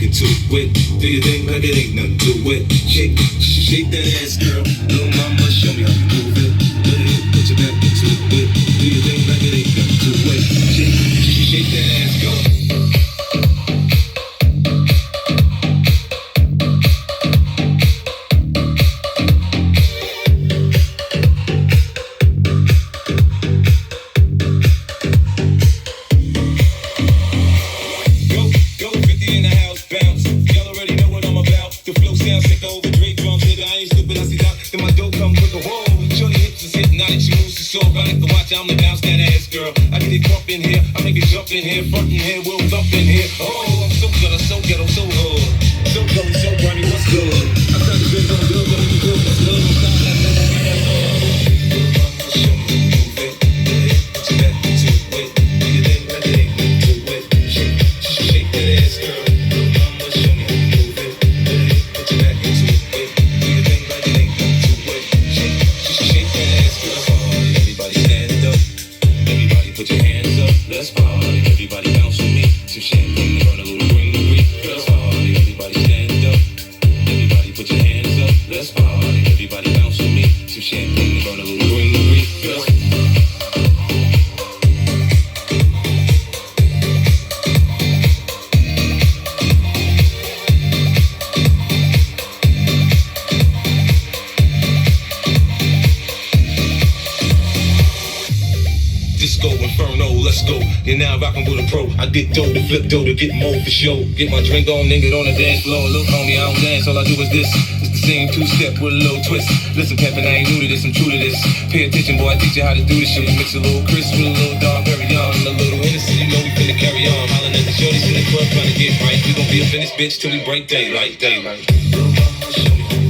back into it. Do your thing like it ain't nothing to it. Shake that ass, girl. Little mama, show me how you move it. Let it put your back into it. Do your thing like it ain't nothing to it. Shake that ass, go. I'm the bounce that ass, girl. I get it crump in here, I make it jump in here, front in here, we'll thump in here. Oh, I'm so good, I'm so ghetto, so hood. So cold, so runny, what's good? I got the big on good, but I'm good, what's good? I'm stop that metal, that show me how you move it. Put your back into it. Do your thing like it ain't nothing to it. Shake that ass, girl. Little mama, show me how you move it. Put your back into it. Do your thing like it ain't nothing to it. Shake that ass, girl. Everybody stand up. Everybody put your hands up. Let's party. Everybody bounce with me. Some champagne and burn a little greenery. Let's party. Everybody stand up. Everybody put your hands up. Let's party. Everybody bounce with me. Some champagne and burn a little greenery. Disco Inferno, let's go. You're now rockin' with a pro. I get dough to flip dough to get more for show. Get my drink on, nigga, on the dance floor. Look, homie, I don't dance, all I do is this. It's the same two-step with a little twist. Listen, Peppin', I ain't new to this, I'm true to this. Pay attention, boy, I teach you how to do this shit. Mix a little crisp with a little dark, very young. A little Hennessy, you know we finna carry on. Hollin' at the shorties in the club, trying to get right. We gon' be up in this bitch till we break daylight. Little mama, show me.